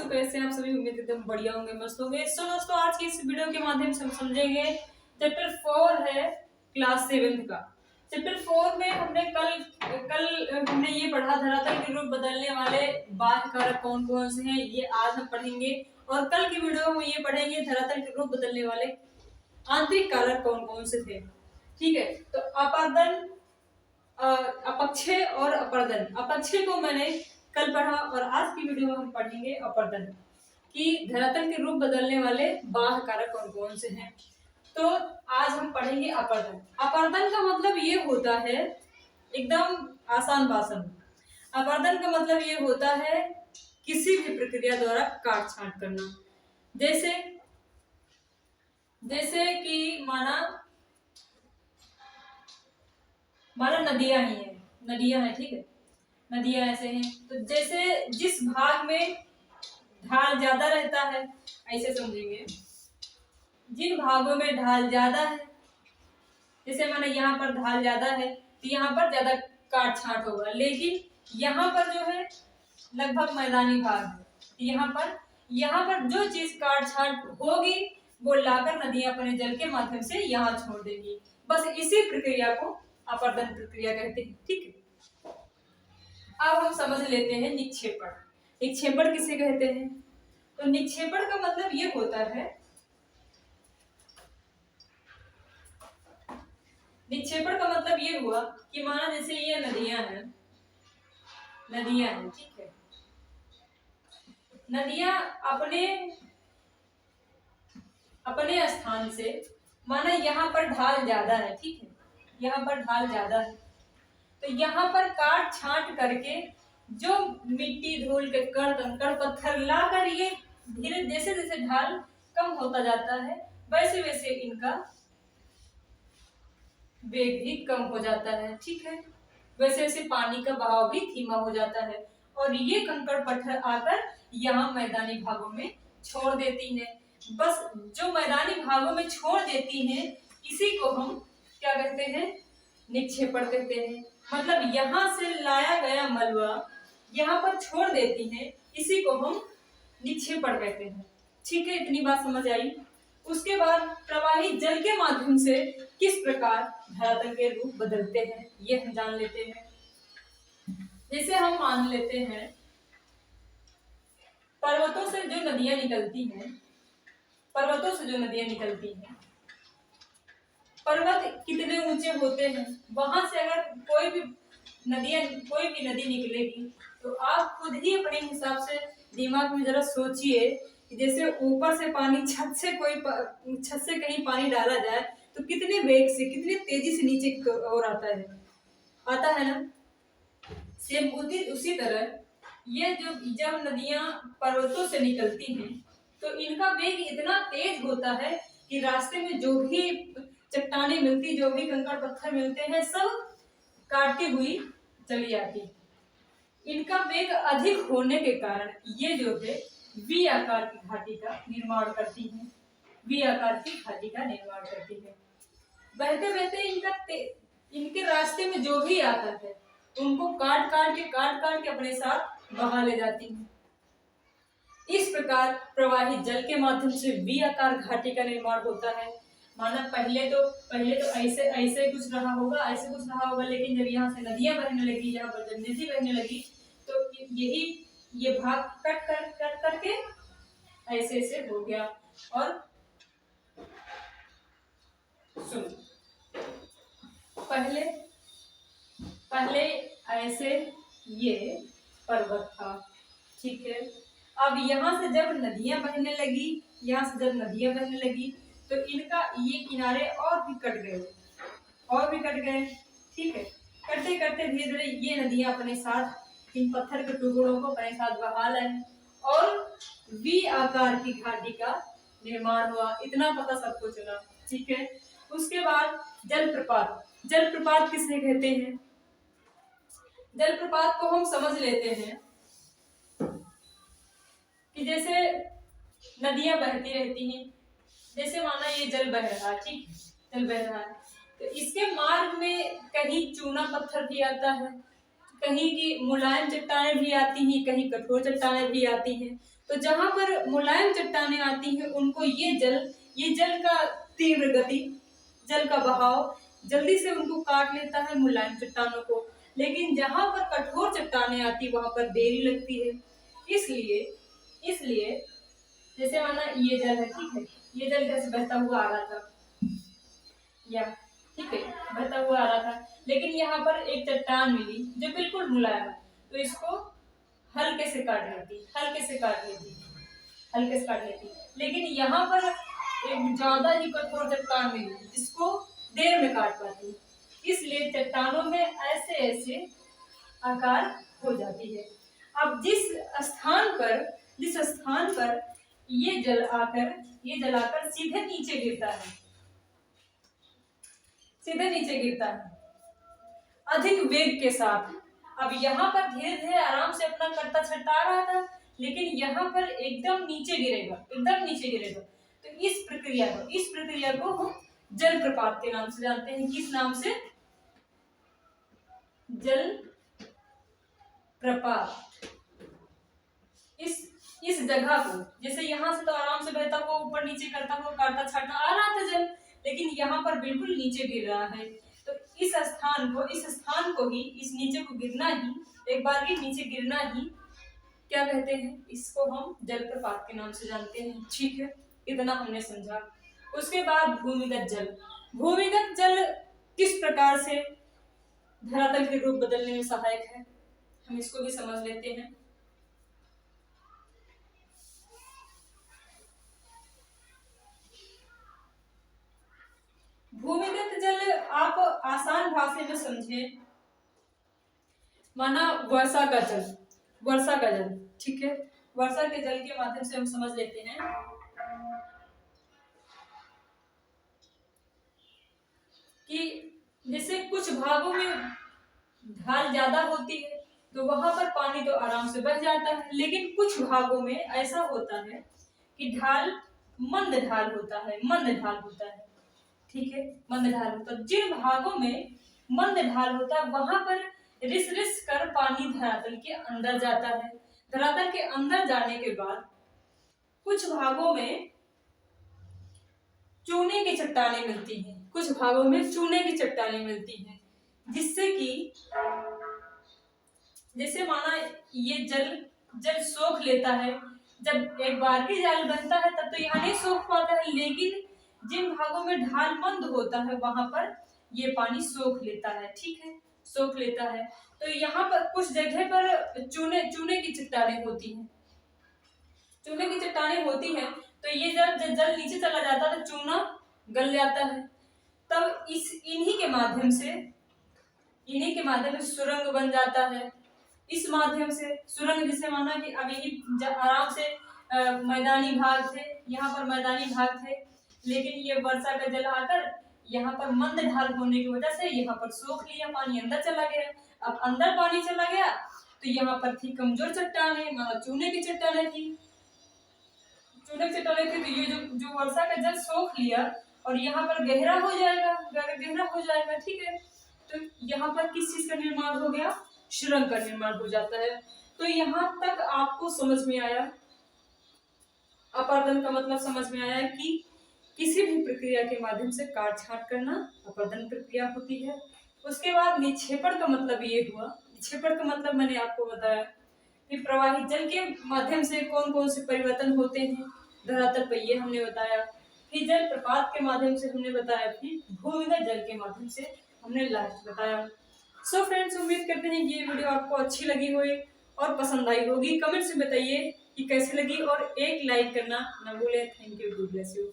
दोस्तों, कैसे हैं आप सभी। उम्मीद एकदम बढ़िया होंगे, मस्त होंगे। सो दोस्तों, आज की इस वीडियो के माध्यम से हम समझेंगे चैप्टर 4 है क्लास 7 का। चैप्टर 4 में हमने कल हमने ये पढ़ा, धरातल के रूप बदलने वाले बाह्य कारक कौन कौन से हैं, ये आज हम पढ़ेंगे। और कल की वीडियो में ये पढ़ेंगे धरातल के रूप बदलने वाले आंतरिक कारक कौन कौन से थे। ठीक है, तो अपर्दन, अपक्षय और अपर्दन। अपक्षय को मैंने कल पढ़ा और आज की वीडियो में हम पढ़ेंगे अपर्दन कि धरातल के रूप बदलने वाले बाह्य कारक कौन कौन से हैं। तो आज हम पढ़ेंगे अपर्दन। अपर्दन का मतलब ये होता है, एकदम आसान भाषा में, अपर्दन का मतलब ये होता है किसी भी प्रक्रिया द्वारा काट छांट करना। जैसे जैसे कि माना नदियां ही है, नदियां है, ठीक है, नदियां ऐसे हैं। तो जैसे जिस भाग में ढाल ज्यादा रहता है, ऐसे समझेंगे, जिन भागों में ढाल ज्यादा है, जैसे माना यहाँ पर ढाल ज्यादा है तो यहाँ पर ज्यादा काट छांट होगा, लेकिन यहाँ पर जो है लगभग मैदानी भाग है, यहाँ पर जो चीज काट छांट होगी वो लाकर नदियां अपने जल के माध्यम से यहाँ छोड़ देगी। बस इसी प्रक्रिया को अपर्दन प्रक्रिया कहते हैं। ठीक है, अब हम समझ लेते हैं निक्षेपण। निक्षेपण किसे कहते हैं? तो निक्षेपण का मतलब ये होता है, निक्षेपण का मतलब ये हुआ कि माना जैसे ये नदियां हैं, ठीक है, नदियां अपने स्थान से, माना यहाँ पर ढाल ज्यादा है, ठीक है, यहाँ पर ढाल ज्यादा है, तो यहाँ पर काट छांट करके जो मिट्टी धूल के कण कंकड़ पत्थर लाकर ये धीरे जैसे जैसे ढाल कम होता जाता है वैसे वैसे इनका वेग भी कम हो जाता है। ठीक है, वैसे वैसे पानी का बहाव भी धीमा हो जाता है और ये कंकड़ पत्थर आकर यहाँ मैदानी भागों में छोड़ देती है। बस जो मैदानी भागों में छोड़ देती हैं इसी को हम क्या कहते हैं? निक्षेपण कहते हैं। मतलब यहाँ से लाया गया मलबा यहाँ पर छोड़ देती हैं, इसी को हम निक्षेपण कहते हैं। ठीक है, इतनी बात समझ आई। उसके बाद प्रवाही जल के माध्यम से किस प्रकार धरातल के रूप बदलते हैं ये हम जान लेते हैं। जैसे हम मान लेते हैं पर्वतों से जो नदियां निकलती हैं, पर्वत कितने ऊंचे होते हैं, वहां से अगर कोई भी नदी निकलेगी तो आप खुद ही अपने हिसाब से दिमाग में जरा सोचिए कि जैसे ऊपर से पानी छत से कहीं पानी डाला जाए तो कितने वेग से, कितनी तेजी से नीचे की ओर आता है ना। सेम उसी तरह ये जब नदियां पर्वतों से निकलती हैं तो इनका वेग इतना तेज होता है कि रास्ते में जो भी चट्टाने मिलती, जो भी कंकड़ पत्थर मिलते हैं, सब काटती हुई चली आती। इनका वेग अधिक होने के कारण ये जो है वी आकार की घाटी का निर्माण करती है, बहते बहते इनके रास्ते में जो भी आता है उनको काट काट के अपने साथ बहा ले जाती है। इस प्रकार प्रवाही जल के माध्यम से वी आकार घाटी का निर्माण होता है। माना पहले तो ऐसे कुछ रहा होगा, लेकिन जब यहाँ से नदियां बहने लगी, यहाँ पर जब नदी बहने लगी तो ये भाग कट करके ऐसे हो गया। और सुन, पहले ऐसे ये पर्वत था, ठीक है। अब यहाँ से जब नदियां बहने लगी तो इनका ये किनारे और भी कट गए, ठीक है। करते करते धीरे धीरे ये नदियां अपने साथ इन पत्थर के टुकड़ों को अपने साथ बहा लाए और वी आकार की घाटी का निर्माण हुआ। इतना पता सबको चला, ठीक है। उसके बाद जलप्रपात किसे कहते हैं? जलप्रपात को हम समझ लेते हैं कि जैसे नदियां बहती रहती हैं, जैसे माना ये जल बह रहा है, तो इसके मार्ग में कहीं चूना पत्थर भी आता है, कहीं की मुलायम चट्टानें भी आती हैं, कहीं कठोर चट्टानें भी आती हैं। तो जहां पर मुलायम चट्टानें आती हैं उनको ये जल का तीव्र गति, जल का बहाव जल्दी से उनको काट लेता है मुलायम चट्टानों को। लेकिन जहां पर कठोर चट्टानें आती वहां पर देरी लगती है। इसलिए जैसे माना ये जल है, ठीक है, ये जल कैसे बहता हुआ आ रहा था, या ठीक है बहता हुआ आ रहा था, लेकिन यहाँ पर एक चट्टान मिली जो बिल्कुल मुलायम है, तो इसको हल्के से काट लेती। लेकिन यहाँ पर एक ज्यादा ही कठोर चट्टान मिली जिसको देर में काट पाती, इसलिए चट्टानों में ऐसे ऐसे आकार हो जाती है। अब जिस स्थान पर ये जल आकर सीधे नीचे गिरता है अधिक वेग के साथ। अब यहाँ पर धीरे धीरे आराम से अपना करता छटा रहा था, लेकिन यहाँ पर एकदम नीचे गिरेगा। तो इस प्रक्रिया को हम जलप्रपात के नाम से जानते हैं। किस नाम से? जल प्रपात। इस जगह को, जैसे यहाँ से तो आराम से बहता हुआ ऊपर नीचे करता हुआ काटता छाटता आ रहा था जल, लेकिन यहाँ पर बिल्कुल नीचे गिर रहा है। तो इस स्थान को ही, इस नीचे को गिरना ही, एक बार ही नीचे गिरना ही क्या कहते हैं? इसको हम जलप्रपात के नाम से जानते हैं। ठीक है, इतना हमने समझा। उसके बाद भूमिगत जल किस प्रकार से धरातल के रूप बदलने में सहायक है, हम इसको भी समझ लेते हैं। भूमिगत जल आप आसान भाषा में समझे, माना वर्षा का जल, ठीक है, वर्षा के जल के माध्यम से हम समझ लेते हैं कि जैसे कुछ भागों में ढाल ज्यादा होती है तो वहां पर पानी तो आराम से बह जाता है, लेकिन कुछ भागों में ऐसा होता है कि ढाल मंद ढाल होता है, ठीक है, मंद ढाल होता है। जिन भागों में मंद ढाल होता है वहां पर रिस रिस कर पानी धरातल के अंदर जाता है। धरातल के अंदर जाने के बाद कुछ भागों में चूने की चट्टानें मिलती हैं, जिससे कि जैसे माना ये जल सोख लेता है। जब एक बार की जल बनता है तब तो यहाँ नहीं सोख पाता है, लेकिन जिन भागों में ढाल मंद होता है वहां पर ये पानी सोख लेता है, ठीक है, सोख लेता है। तो यहाँ पर कुछ जगह पर चूने की चट्टानें होती हैं, तो ये जब जल नीचे चला जाता है तो चूना गल जाता है। तब इन्हीं के माध्यम से सुरंग बन जाता है। इस माध्यम से सुरंग, जिसे माना कि अब यही आराम से मैदानी भाग थे, यहाँ पर मैदानी भाग थे, लेकिन ये वर्षा का जल आकर यहाँ पर मंद ढाल होने की वजह से यहाँ पर सोख लिया, पानी अंदर चला गया। अब अंदर पानी चला गया तो यहाँ पर थी कमजोर चट्टानें, मतलब चूने की चट्टानें थी, तो ये जो वर्षा का जल सोख लिया और यहाँ पर गहरा हो जाएगा, ठीक है। तो यहाँ पर किस चीज का निर्माण हो गया? सुरंग का निर्माण हो जाता है। तो यहाँ तक आपको समझ में आया, अपर्दन का मतलब समझ में आया कि किसी भी प्रक्रिया के माध्यम से काट छांट करना अपर्दन प्रक्रिया होती है। उसके बाद निक्षेपण का मतलब ये हुआ, निक्षेपण का मतलब मैंने आपको बताया कि प्रवाहित जल के माध्यम से कौन कौन से परिवर्तन होते हैं धरातल पर, ये हमने बताया। फिर जल प्रपात के माध्यम से हमने बताया, फिर भूमिगत जल के माध्यम से हमने लास्ट बताया। सो फ्रेंड्स, उम्मीद करते हैं कि ये वीडियो आपको अच्छी लगी होगी और पसंद आई होगी। कमेंट से बताइए कि कैसी लगी और एक लाइक करना ना भूलें। Thank you, God bless you.